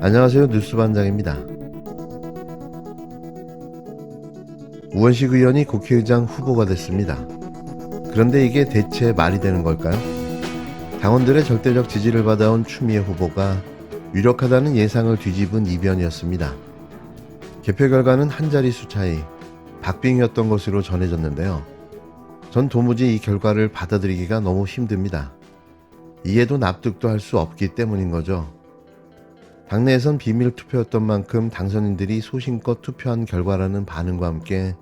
안녕하세요. 뉴스반장입니다. 우원식 의원이 국회의장 후보가 됐습니다. 그런데 이게 대체 말이 되는 걸까요? 당원들의 절대적 지지를 받아온 추미애 후보가 유력하다는 예상을 뒤집은 이변이었습니다. 개표 결과는 한 자릿수 차이, 박빙이었던 것으로 전해졌는데요. 전 도무지 이 결과를 받아들이기가 너무 힘듭니다. 이해도 납득도 할 수 없기 때문인 거죠. 당내에선 비밀 투표였던 만큼 당선인들이 소신껏 투표한 결과라는 반응과 함께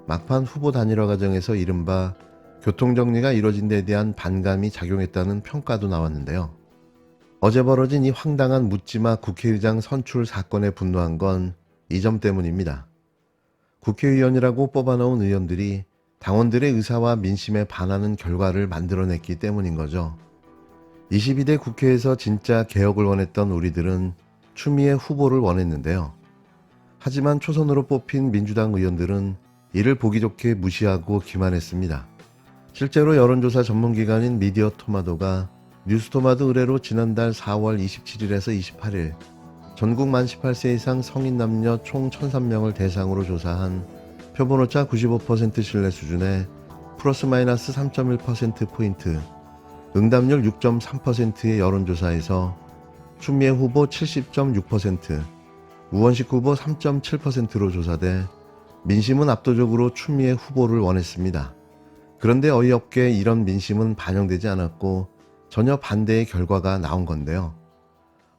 막판 후보 단일화 과정에서 이른바 교통정리가 이뤄진 데 대한 반감이 작용했다는 평가도 나왔는데요. 어제 벌어진 이 황당한 묻지마 국회의장 선출 사건에 분노한 건 이 점 때문입니다. 국회의원이라고 뽑아놓은 의원들이 당원들의 의사와 민심에 반하는 결과를 만들어냈기 때문인 거죠. 22대 국회에서 진짜 개혁을 원했던 우리들은 추미애 후보를 원했는데요. 하지만 초선으로 뽑힌 민주당 의원들은 이를 보기 좋게 무시하고 기만했습니다. 실제로 여론조사 전문기관인 미디어토마토가 뉴스토마토 의뢰로 지난달 4월 27일에서 28일 전국 만 18세 이상 성인 남녀 총 1,003명을 대상으로 조사한 표본오차 95% 신뢰 수준의 플러스 마이너스 3.1%포인트, 응답률 6.3%의 여론조사에서 추미애 후보 70.6%, 우원식 후보 3.7%로 조사돼 민심은 압도적으로 추미애 후보를 원했습니다. 그런데 어이없게 이런 민심은 반영되지 않았고 전혀 반대의 결과가 나온 건데요.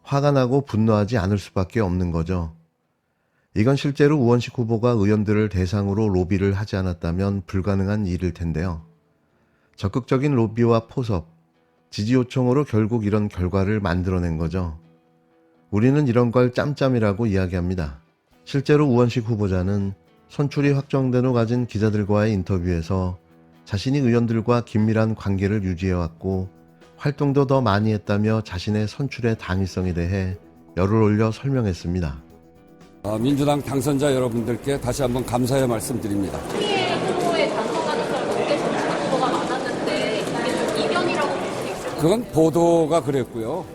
화가 나고 분노하지 않을 수밖에 없는 거죠. 이건 실제로 우원식 후보가 의원들을 대상으로 로비를 하지 않았다면 불가능한 일일 텐데요. 적극적인 로비와 포섭, 지지 요청으로 결국 이런 결과를 만들어낸 거죠. 우리는 이런 걸 짬짬이라고 이야기합니다. 실제로 우원식 후보자는 선출이 확정된 후 가진 기자들과의 인터뷰에서 자신이 의원들과 긴밀한 관계를 유지해왔고 활동도 더 많이 했다며 자신의 선출의 당위성에 대해 열을 올려 설명했습니다. 민주당 당선자 여러분들께 다시 한번 감사의 말씀드립니다. 추미애 후보의 당선 가능성을 높게 보도가 많았는데 이게 좀 이변이라고 볼 수 있을까요? 그건 보도가 그랬고요.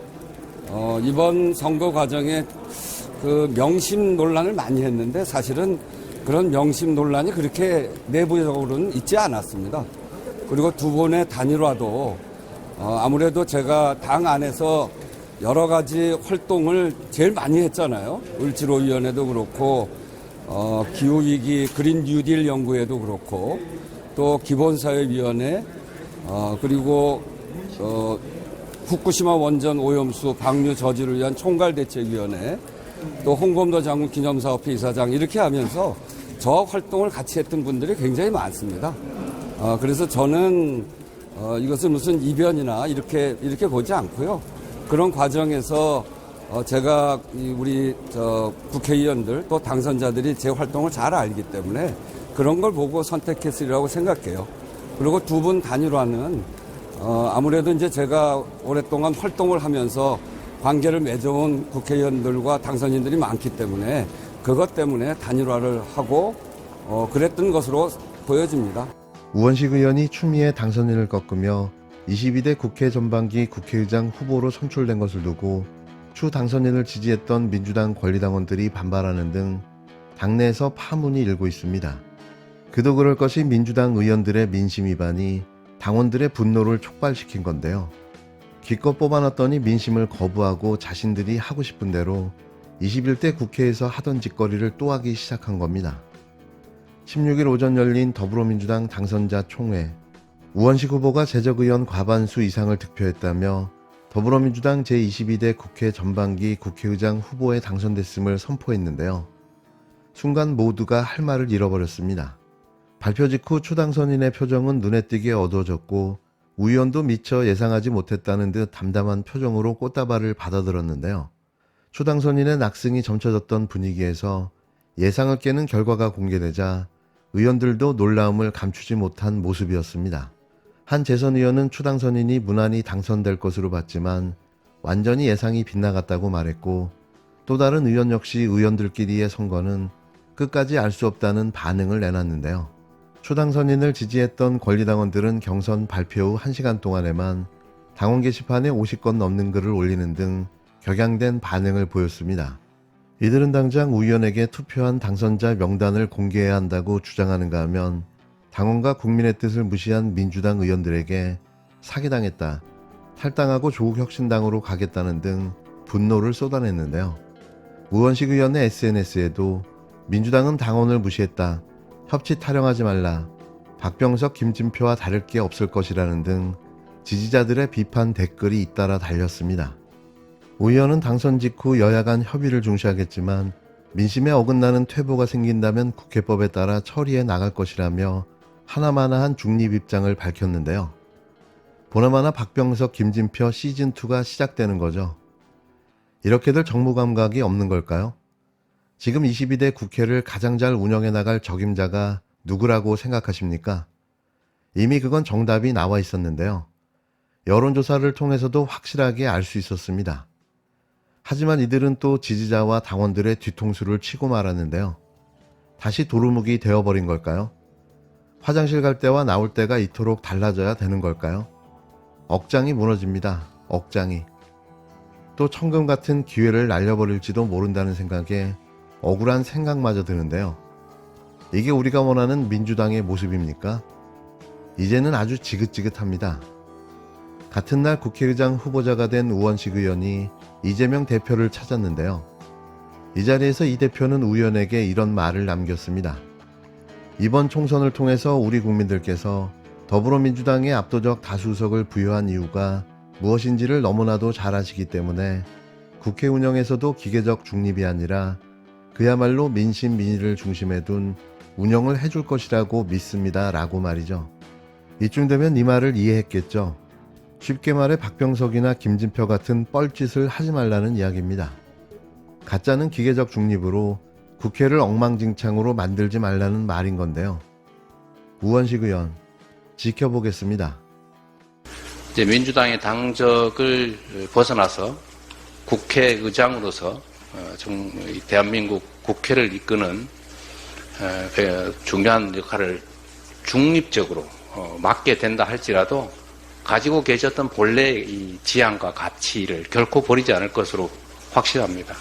이번 선거 과정에 그 명심 논란을 많이 했는데 사실은 그런 명심 논란이 그렇게 내부적으로는 있지 않았습니다. 그리고 두 번의 단일화도 아무래도 제가 당 안에서 여러 가지 활동을 제일 많이 했잖아요. 을지로위원회도 그렇고 기후위기 그린 뉴딜 연구회도 그렇고 또 기본사회위원회 그리고 후쿠시마 원전 오염수 방류 저지를 위한 총괄대책위원회 또 홍범도 장군 기념사업회 이사장 이렇게 하면서 저 활동을 같이 했던 분들이 굉장히 많습니다. 그래서 저는 이것은 무슨 이변이나 이렇게 보지 않고요. 그런 과정에서 제가 우리 국회의원들 또 당선자들이 제 활동을 잘 알기 때문에 그런 걸 보고 선택했으리라고 생각해요. 그리고 두 분 단일화는 아무래도 이제 제가 오랫동안 활동을 하면서 관계를 맺어온 국회의원들과 당선인들이 많기 때문에 그것 때문에 단일화를 하고 그랬던 것으로 보여집니다. 우원식 의원이 추미애 당선인을 꺾으며 22대 국회 전반기 국회의장 후보로 선출된 것을 두고 추 당선인을 지지했던 민주당 권리당원들이 반발하는 등 당내에서 파문이 일고 있습니다. 그도 그럴 것이 민주당 의원들의 민심 위반이 당원들의 분노를 촉발시킨 건데요. 기껏 뽑아놨더니 민심을 거부하고 자신들이 하고 싶은 대로 21대 국회에서 하던 짓거리를 또 하기 시작한 겁니다. 16일 오전 열린 더불어민주당 당선자 총회, 우원식 후보가 재적의원 과반수 이상을 득표했다며 더불어민주당 제22대 국회 전반기 국회의장 후보에 당선됐음을 선포했는데요. 순간 모두가 할 말을 잃어버렸습니다. 발표 직후 추당선인의 표정은 눈에 띄게 어두워졌고 우 의원도 미처 예상하지 못했다는 듯 담담한 표정으로 꽃다발을 받아들었는데요. 추당선인의 낙승이 점쳐졌던 분위기에서 예상을 깨는 결과가 공개되자 의원들도 놀라움을 감추지 못한 모습이었습니다. 한 재선 의원은 추당선인이 무난히 당선될 것으로 봤지만 완전히 예상이 빗나갔다고 말했고 또 다른 의원 역시 의원들끼리의 선거는 끝까지 알 수 없다는 반응을 내놨는데요. 추당선인을 지지했던 권리당원들은 경선 발표 후 1시간 동안에만 당원 게시판에 50건 넘는 글을 올리는 등 격양된 반응을 보였습니다. 이들은 당장 우 의원에게 투표한 당선자 명단을 공개해야 한다고 주장하는가 하면 당원과 국민의 뜻을 무시한 민주당 의원들에게 사기당했다, 탈당하고 조국혁신당으로 가겠다는 등 분노를 쏟아냈는데요. 우원식 의원의 SNS에도 민주당은 당원을 무시했다, 협치 타령하지 말라, 박병석, 김진표와 다를 게 없을 것이라는 등 지지자들의 비판 댓글이 잇따라 달렸습니다. 우 의원은 당선 직후 여야 간 협의를 중시하겠지만 민심에 어긋나는 퇴보가 생긴다면 국회법에 따라 처리해 나갈 것이라며 하나마나한 중립 입장을 밝혔는데요. 보나마나 박병석, 김진표 시즌2가 시작되는 거죠. 이렇게들 정무 감각이 없는 걸까요? 지금 22대 국회를 가장 잘 운영해 나갈 적임자가 누구라고 생각하십니까? 이미 그건 정답이 나와 있었는데요. 여론조사를 통해서도 확실하게 알 수 있었습니다. 하지만 이들은 또 지지자와 당원들의 뒤통수를 치고 말았는데요. 다시 도루묵이 되어버린 걸까요? 화장실 갈 때와 나올 때가 이토록 달라져야 되는 걸까요? 억장이 무너집니다. 억장이. 또 천금 같은 기회를 날려버릴지도 모른다는 생각에 억울한 생각마저 드는데요. 이게 우리가 원하는 민주당의 모습입니까? 이제는 아주 지긋지긋합니다. 같은 날 국회의장 후보자가 된 우원식 의원이 이재명 대표를 찾았는데요. 이 자리에서 이 대표는 우 의원에게 이런 말을 남겼습니다. 이번 총선을 통해서 우리 국민들께서 더불어민주당에 압도적 다수석을 부여한 이유가 무엇인지를 너무나도 잘 아시기 때문에 국회 운영에서도 기계적 중립이 아니라 그야말로 민심 민의를 중심에 둔 운영을 해줄 것이라고 믿습니다. 라고 말이죠. 이쯤 되면 이 말을 이해했겠죠. 쉽게 말해 박병석이나 김진표 같은 뻘짓을 하지 말라는 이야기입니다. 가짜는 기계적 중립으로 국회를 엉망진창으로 만들지 말라는 말인 건데요. 우원식 의원, 지켜보겠습니다. 이제 민주당의 당적을 벗어나서 국회의장으로서 대한민국 국회를 이끄는 중요한 역할을 중립적으로 맡게 된다 할지라도 가지고 계셨던 본래의 이 지향과 가치를 결코 버리지 않을 것으로 확실합니다.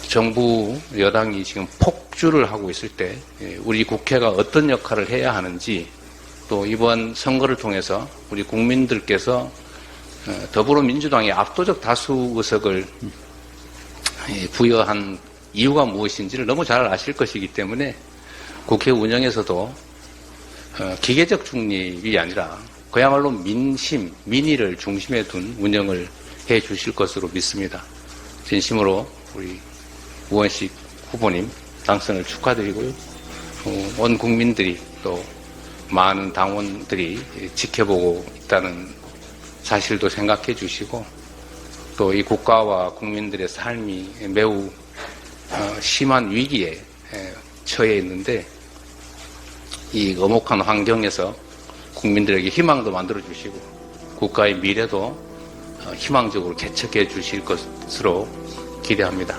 정부 여당이 지금 폭주를 하고 있을 때 우리 국회가 어떤 역할을 해야 하는지, 또 이번 선거를 통해서 우리 국민들께서 더불어민주당의 압도적 다수 의석을 부여한 이유가 무엇인지를 너무 잘 아실 것이기 때문에 국회 운영에서도 기계적 중립이 아니라 그야말로 민심, 민의를 중심에 둔 운영을 해 주실 것으로 믿습니다. 진심으로 우리 우원식 후보님 당선을 축하드리고요. 온 국민들이 또 많은 당원들이 지켜보고 있다는 사실도 생각해 주시고, 또 이 국가와 국민들의 삶이 매우 심한 위기에 처해 있는데 이 엄혹한 환경에서 국민들에게 희망도 만들어 주시고 국가의 미래도 희망적으로 개척해 주실 것으로 기대합니다.